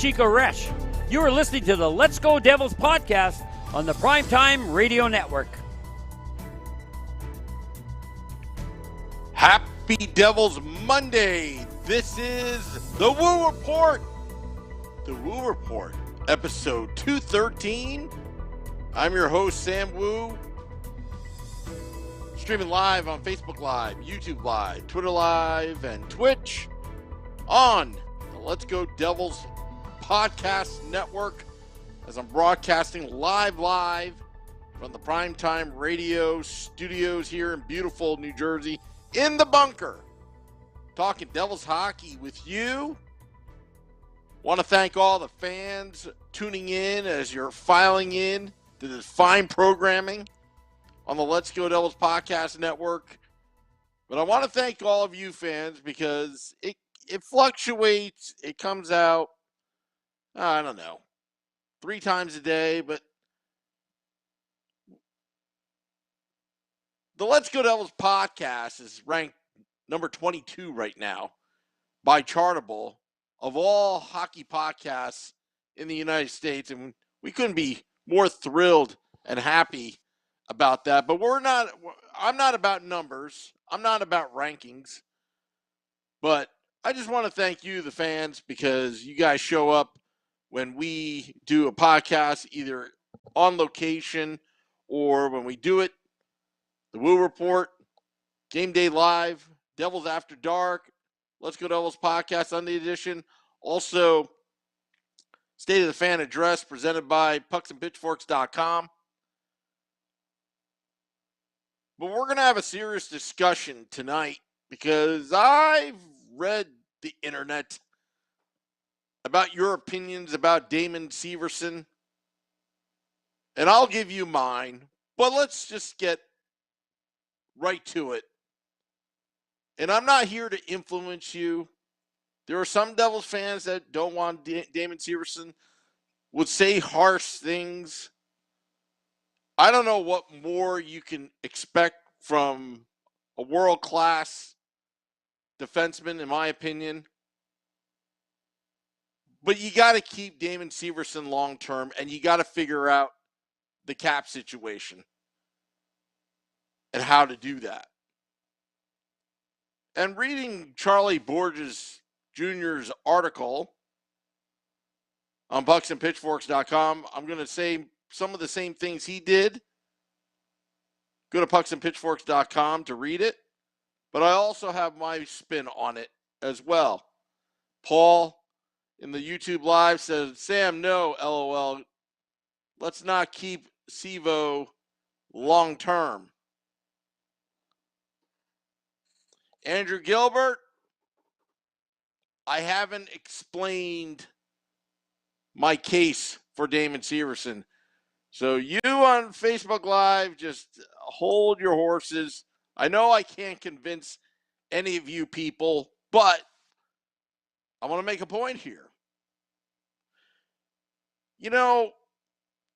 Chico Resch. You are listening to the Let's Go Devils podcast on the Primetime Radio Network. Happy Devils Monday. This is the Woo Report. The Woo Report, episode 213. I'm your host, Sam Woo. Streaming live on Facebook Live, YouTube Live, Twitter Live, and Twitch on the Let's Go Devils podcast network as I'm broadcasting live from the Primetime Radio studios here in beautiful New Jersey in the bunker. Talking Devils hockey with you. Want to thank all the fans tuning in as you're filing in to this fine programming on the Let's Go Devils podcast network. But I want to thank all of you fans because it fluctuates. It comes out, I don't know, 3 times a day. But the Let's Go Devils podcast is ranked number 22 right now by Chartable of all hockey podcasts in the United States. And we couldn't be more thrilled and happy about that. But I'm not about numbers. I'm not about rankings. But I just want to thank you, the fans, because you guys show up when we do a podcast, either on location or when we do it, the Woo Report, Game Day Live, Devils After Dark, Let's Go Devils Podcast Sunday edition. Also, State of the Fan Address presented by pucksandpitchforks.com. But we're going to have a serious discussion tonight because I've read the internet about your opinions about Damon Severson. And I'll give you mine, but let's just get right to it. And I'm not here to influence you. There are some Devils fans that don't want Damon Severson, would say harsh things. I don't know what more you can expect from a world-class defenseman, in my opinion. But you got to keep Damon Severson long-term, and you got to figure out the cap situation and how to do that. And reading Charlie Borges Jr.'s article on pucksandpitchforks.com, I'm going to say some of the same things he did. Go to pucksandpitchforks.com to read it. But I also have my spin on it as well. Paul in the YouTube Live says, Sam, no, LOL. Let's not keep Sevo long term. Andrew Gilbert, I haven't explained my case for Damon Severson. So you on Facebook Live, just hold your horses. I know I can't convince any of you people, but I want to make a point here. You know,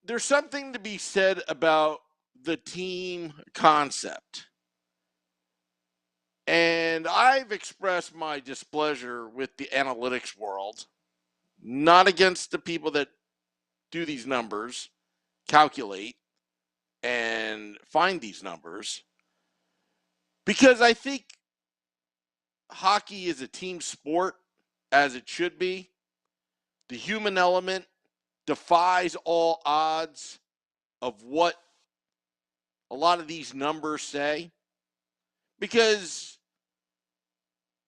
there's something to be said about the team concept. And I've expressed my displeasure with the analytics world, not against the people that do these numbers, calculate, and find these numbers, because I think hockey is a team sport, as it should be. The human element defies all odds of what a lot of these numbers say. Because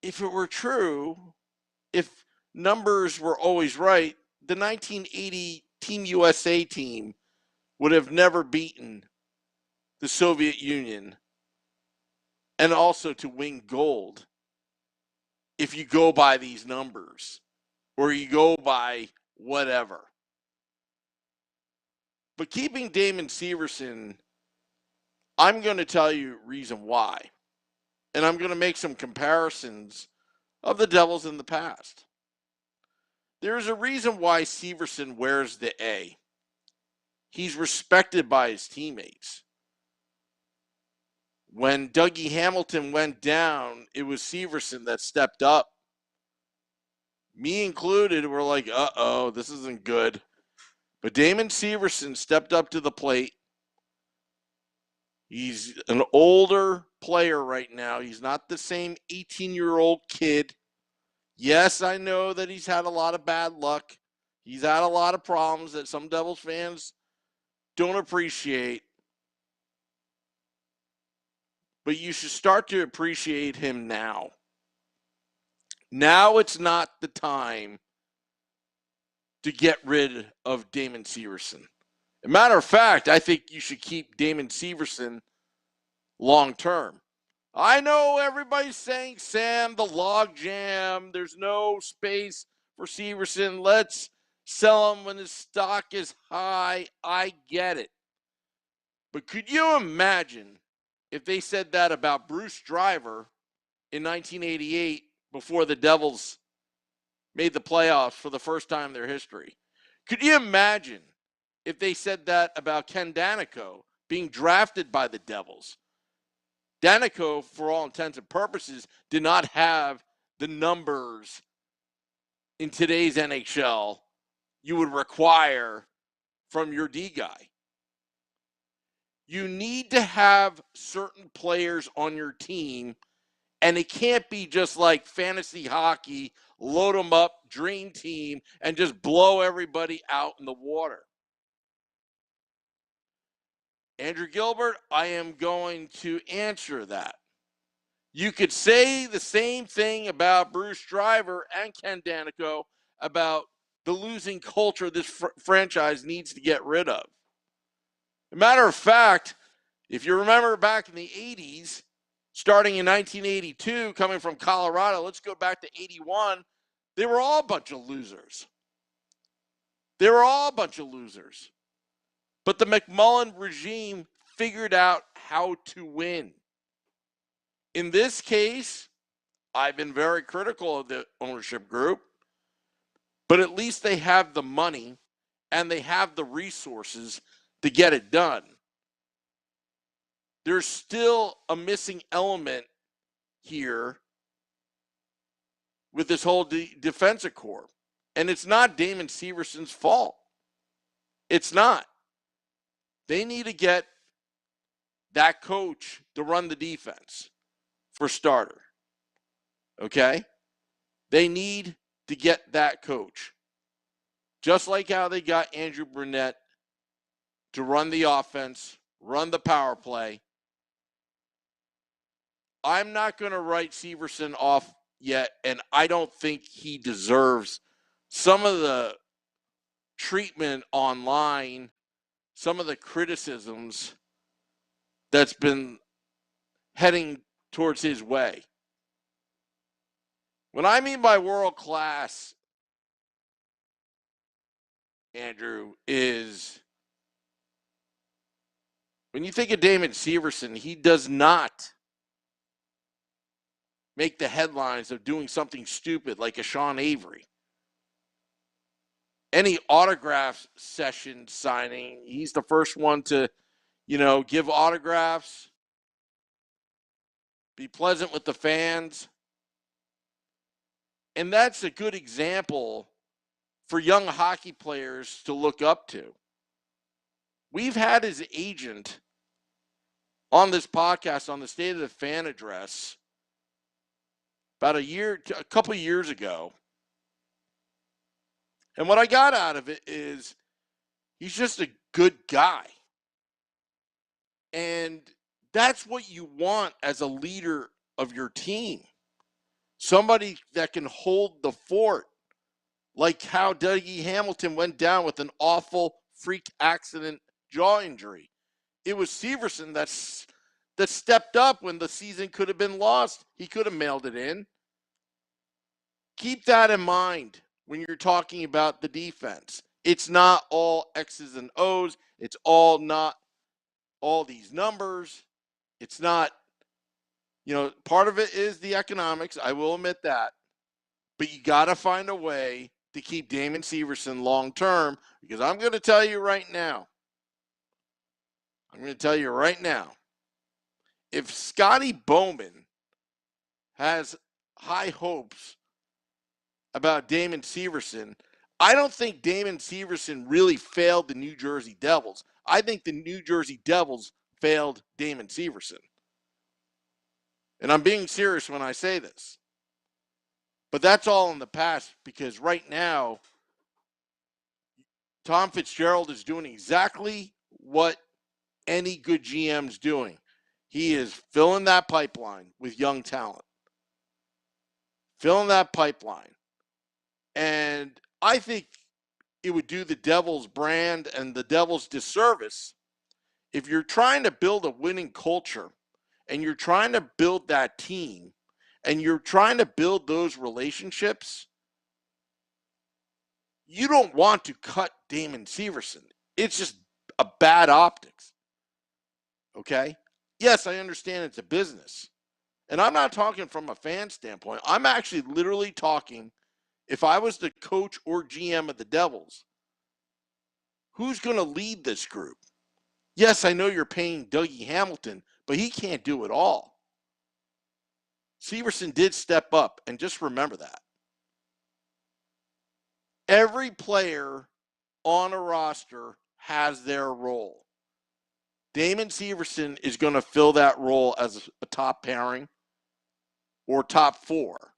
if it were true, if numbers were always right, the 1980 Team USA team would have never beaten the Soviet Union and also to win gold if you go by these numbers or you go by whatever. But keeping Damon Severson, I'm going to tell you reason why. And I'm going to make some comparisons of the Devils in the past. There's a reason why Severson wears the A. He's respected by his teammates. When Dougie Hamilton went down, it was Severson that stepped up, me included, were like, uh-oh, this isn't good. But Damon Severson stepped up to the plate. He's an older player right now. He's not the same 18-year-old kid. Yes, I know that he's had a lot of bad luck. He's had a lot of problems that some Devils fans don't appreciate. But you should start to appreciate him now. Now it's not the time to get rid of Damon Severson. As a matter of fact, I think you should keep Damon Severson long term. I know everybody's saying, Sam, the log jam, there's no space for Severson. Let's sell him when his stock is high. I get it. But could you imagine if they said that about Bruce Driver in 1988 before the Devils made the playoffs for the first time in their history? Could you imagine if they said that about Ken Danico being drafted by the Devils? Danico, for all intents and purposes, did not have the numbers in today's NHL you would require from your D guy. You need to have certain players on your team, and it can't be just like fantasy hockey, load them up, dream team, and just blow everybody out in the water. Andrew Gilbert, I am going to answer that. You could say the same thing about Bruce Driver and Ken Danico about the losing culture this franchise needs to get rid of. As a matter of fact, if you remember back in the 80s, starting in 1982, coming from Colorado, let's go back to 81, they were all a bunch of losers. They were all a bunch of losers. But the McMullen regime figured out how to win. In this case, I've been very critical of the ownership group, but at least they have the money and they have the resources to get it done. There's still a missing element here with this whole defensive corps, and it's not Damon Severson's fault. It's not. They need to get that coach to run the defense for starter. Okay? They need to get that coach. Just like how they got Andrew Brunette to run the offense, run the power play. I'm not going to write Severson off yet, and I don't think he deserves some of the treatment online, some of the criticisms that's been heading towards his way. What I mean by world class, Andrew, is when you think of Damon Severson, he does not make the headlines of doing something stupid like a Sean Avery. Any autograph session signing, he's the first one to, give autographs, be pleasant with the fans. And that's a good example for young hockey players to look up to. We've had his agent on this podcast on the State of the Fan Address about a couple of years ago. And what I got out of it is he's just a good guy. And that's what you want as a leader of your team. Somebody that can hold the fort, like how Dougie Hamilton went down with an awful freak accident jaw injury. It was Severson that stepped up when the season could have been lost. He could have mailed it in. Keep that in mind when you're talking about the defense. It's not all X's and O's. It's not all these numbers. It's not, part of it is the economics. I will admit that. But you got to find a way to keep Damon Severson long term, because I'm going to tell you right now, if Scotty Bowman has high hopes about Damon Severson, I don't think Damon Severson really failed the New Jersey Devils. I think the New Jersey Devils failed Damon Severson. And I'm being serious when I say this. But that's all in the past, because right now, Tom Fitzgerald is doing exactly what any good GM's doing. He is filling that pipeline with young talent. Filling that pipeline. And I think it would do the Devils brand and the Devils disservice if you're trying to build a winning culture and you're trying to build that team and you're trying to build those relationships. You don't want to cut Damon Severson. It's just a bad optics. Okay? Yes, I understand it's a business. And I'm not talking from a fan standpoint. I'm actually literally talking, if I was the coach or GM of the Devils, who's going to lead this group? Yes, I know you're paying Dougie Hamilton, but he can't do it all. Severson did step up, and just remember that. Every player on a roster has their role. Damon Severson is going to fill that role as a top pairing or top four.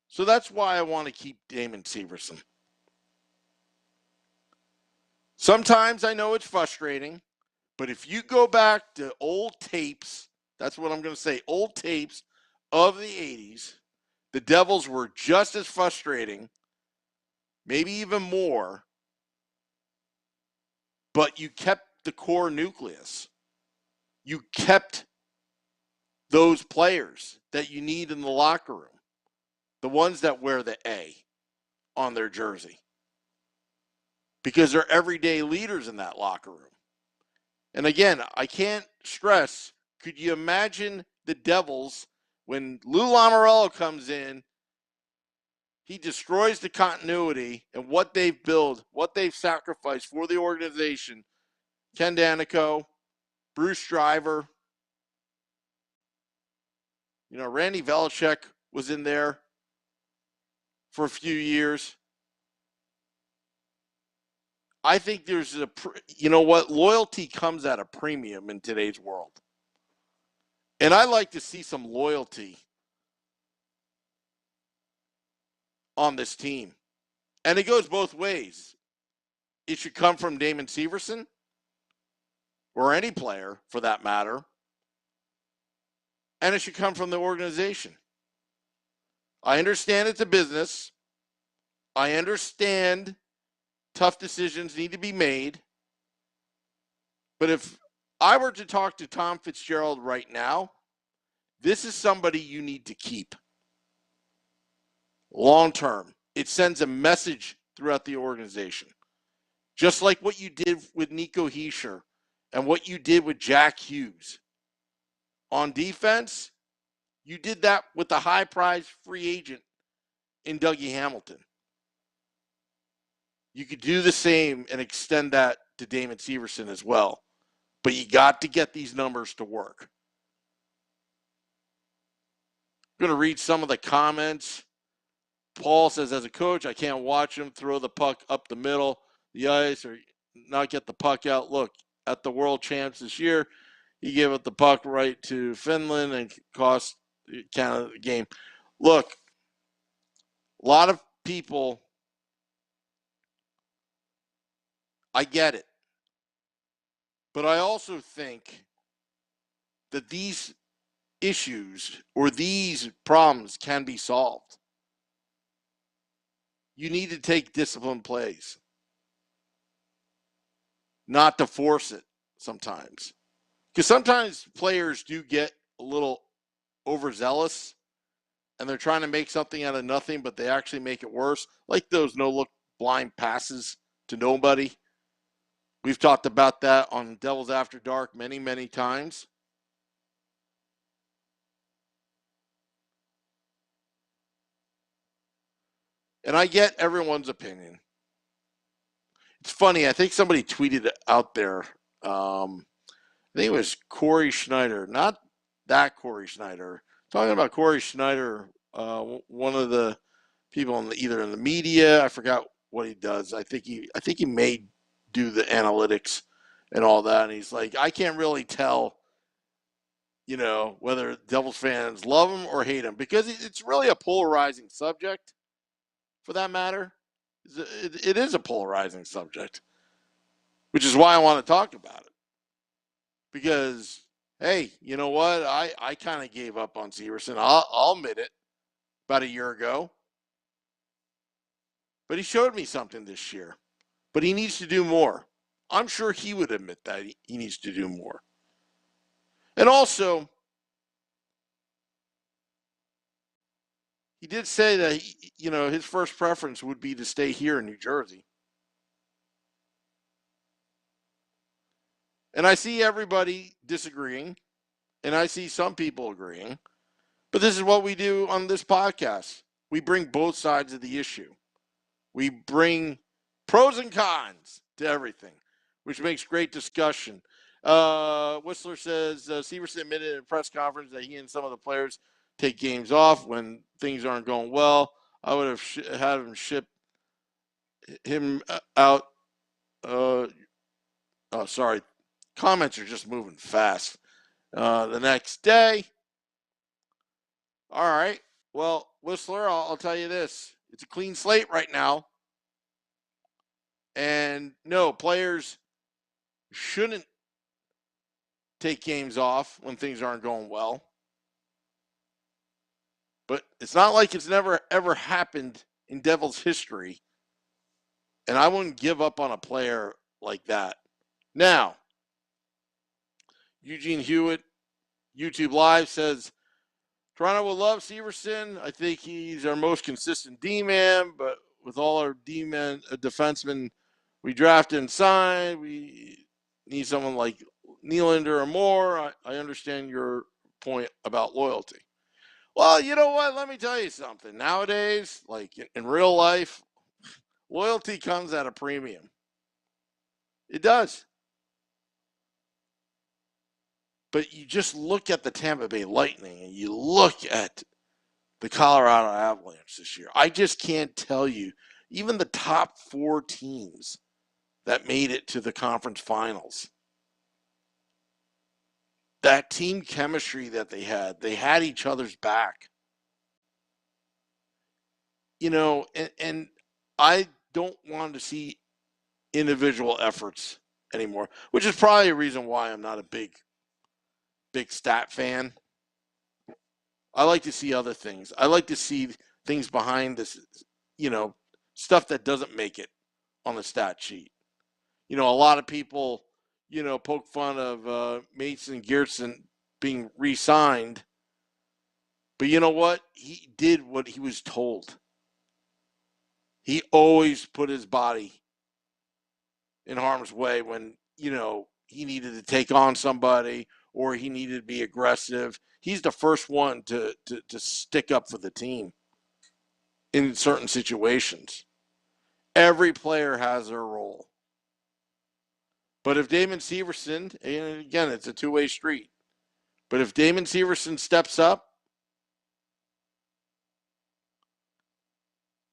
So that's why I want to keep Damon Severson. Sometimes I know it's frustrating, but if you go back to old tapes, that's what I'm going to say, old tapes of the 80s, the Devils were just as frustrating, maybe even more, but you kept the core nucleus. You kept those players that you need in the locker room, the ones that wear the A on their jersey, because they're everyday leaders in that locker room. And again, I can't stress, could you imagine the Devils when Lou Lamoriello comes in, he destroys the continuity and what they've built, what they've sacrificed for the organization. Ken Danico, Bruce Driver, Randy Velachek was in there for a few years. I think there's loyalty comes at a premium in today's world. And I like to see some loyalty on this team. And it goes both ways. It should come from Damon Severson or any player for that matter. And it should come from the organization. I understand it's a business. I understand tough decisions need to be made. But if I were to talk to Tom Fitzgerald right now, this is somebody you need to keep long term. It sends a message throughout the organization. Just like what you did with Nico Hischier and what you did with Jack Hughes. On defense, you did that with the high-priced free agent in Dougie Hamilton. You could do the same and extend that to Damon Severson as well. But you got to get these numbers to work. I'm going to read some of the comments. Paul says, as a coach, I can't watch him throw the puck up the middle, the ice, or not get the puck out. Look, at the World Champs this year, he gave up the puck right to Finland and cost Canada the game. Look, a lot of people, I get it. But I also think that these issues or these problems can be solved. You need to take disciplined plays, not to force it sometimes. Because sometimes players do get a little overzealous and they're trying to make something out of nothing, but they actually make it worse. Like those no-look blind passes to nobody. We've talked about that on Devils After Dark many, many times. And I get everyone's opinion. It's funny. I think somebody tweeted out there. I think it was Corey Schneider. Not that Corey Schneider. Talking about Corey Schneider one of the people either in the media. I forgot what he does. I think he may do the analytics and all that. And he's like, I can't really tell, whether Devils fans love him or hate him, because it's really a polarizing subject. For that matter, it is a polarizing subject, which is why I want to talk about it. Because, hey, you know what? I kind of gave up on Severson. I'll admit it. About a year ago. But he showed me something this year. But he needs to do more. I'm sure he would admit that he needs to do more. And also, he did say that, his first preference would be to stay here in New Jersey. And I see everybody disagreeing, and I see some people agreeing. But this is what we do on this podcast. We bring both sides of the issue. We bring pros and cons to everything, which makes great discussion. Whistler says Severson admitted in a press conference that he and some of the players take games off when things aren't going well. I would have had him ship him out. Sorry. Comments are just moving fast. The next day. All right. Well, Whistler, I'll tell you this. It's a clean slate right now. And no, players shouldn't take games off when things aren't going well. But it's not like it's never, ever happened in Devils history. And I wouldn't give up on a player like that. Now, Eugene Hewitt, YouTube Live, says, Toronto will love Severson. I think he's our most consistent D-man, but with all our D-men, defensemen we drafted and signed, we need someone like Nylander or more. I understand your point about loyalty. Well, you know what? Let me tell you something. Nowadays, like in real life, loyalty comes at a premium. It does. But you just look at the Tampa Bay Lightning and you look at the Colorado Avalanche this year. I just can't tell you, even the top 4 teams that made it to the conference finals, that team chemistry that they had each other's back. And I don't want to see individual efforts anymore, which is probably a reason why I'm not a big stat fan. I like to see other things. I like to see things behind this, stuff that doesn't make it on the stat sheet. A lot of people, poke fun of Mason Geertsen being re-signed. But you know what? He did what he was told. He always put his body in harm's way when, he needed to take on somebody or he needed to be aggressive. He's the first one to stick up for the team in certain situations. Every player has their role. But if Damon Severson, and again, it's a two-way street, but if Damon Severson steps up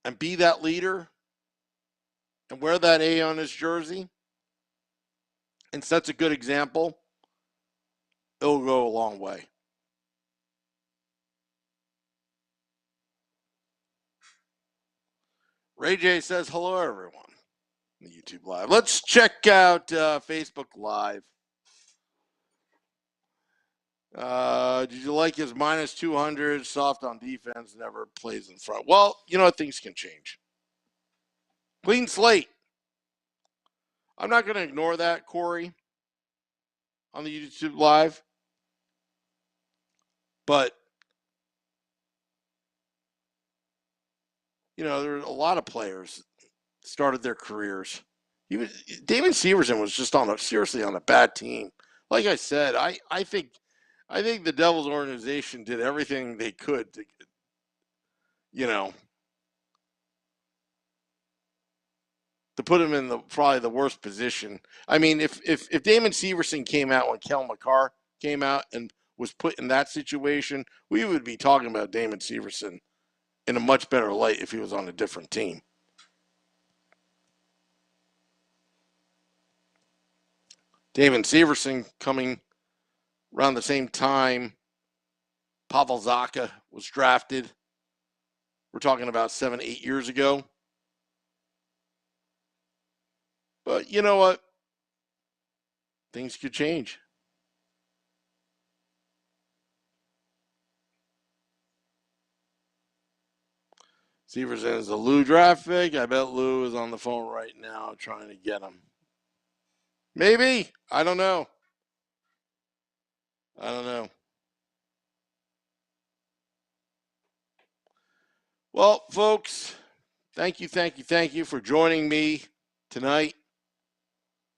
and be that leader and wear that A on his jersey and sets a good example, it'll go a long way. Ray J says, hello, everyone. The YouTube Live. Let's check out Facebook Live. Did you like his minus 200, soft on defense, never plays in front? Well, things can change. Clean slate. I'm not going to ignore that, Corey, on the YouTube Live. But, there are a lot of players started their careers. Damon Severson was just seriously on a bad team. Like I said, I think the Devils organization did everything they could to, to put him in probably the worst position. I mean, if Damon Severson came out when Kel McCarr came out and was put in that situation, we would be talking about Damon Severson in a much better light if he was on a different team. Damon Severson coming around the same time Pavel Zacha was drafted. We're talking about 7-8 years ago. But you know what? Things could change. Severson is a Lou draft pick. I bet Lou is on the phone right now trying to get him. Maybe. I don't know. Well, folks, thank you for joining me tonight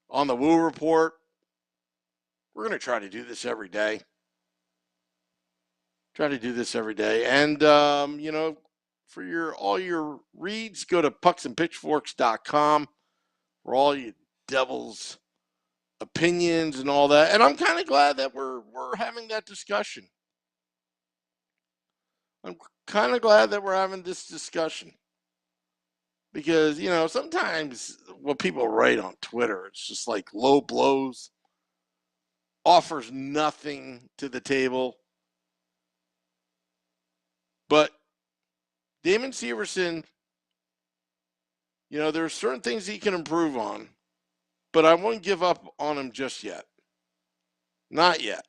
on the Woo Report. We're going to try to do this every day. And, for all your reads, go to pucksandpitchforks.com for all your Devils opinions and all that. And I'm kind of glad that we're having that discussion. I'm kind of glad that we're having this discussion. Because, sometimes what people write on Twitter, it's just like low blows, offers nothing to the table. But Damon Severson, there are certain things he can improve on, but I won't give up on him just yet. Not yet.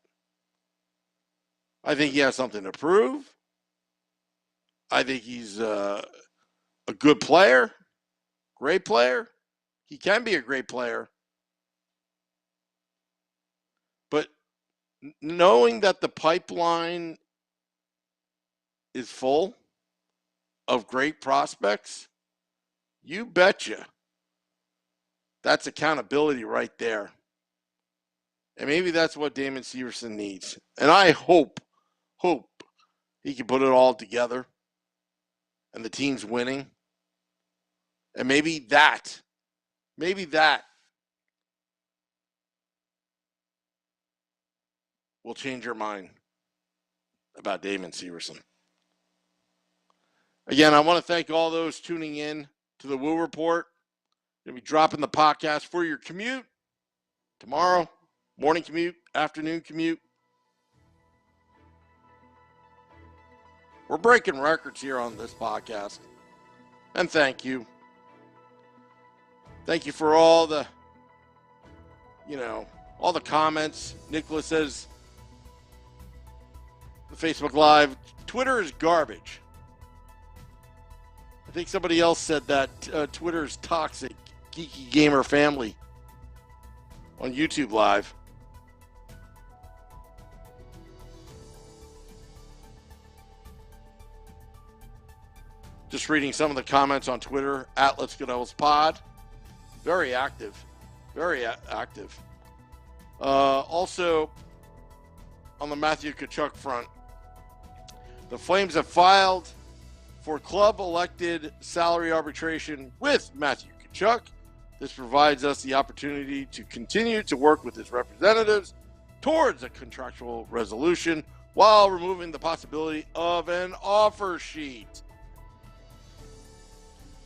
I think he has something to prove. I think he's a good player, great player. He can be a great player. But knowing that the pipeline is full of great prospects, you betcha. That's accountability right there. And maybe that's what Damon Severson needs. And I hope he can put it all together and the team's winning. And maybe that will change your mind about Damon Severson. Again, I want to thank all those tuning in to the Woo Report. Going to be dropping the podcast for your commute tomorrow, morning commute, afternoon commute. We're breaking records here on this podcast. And thank you. Thank you for all the comments. Nicholas says, the Facebook Live, Twitter is garbage. I think somebody else said that Twitter is toxic. Geeky Gamer Family on YouTube Live. Just reading some of the comments on Twitter at Let's Go Devils Pod. Very active. Also, on the Matthew Tkachuk front, the Flames have filed for club-elected salary arbitration with Matthew Tkachuk. This provides us the opportunity to continue to work with his representatives towards a contractual resolution while removing the possibility of an offer sheet.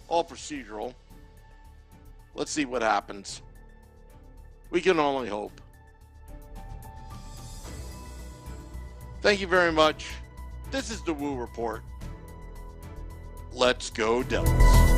All procedural. Let's see what happens. We can only hope. Thank you very much. This is the Woo Report. Let's go Devils.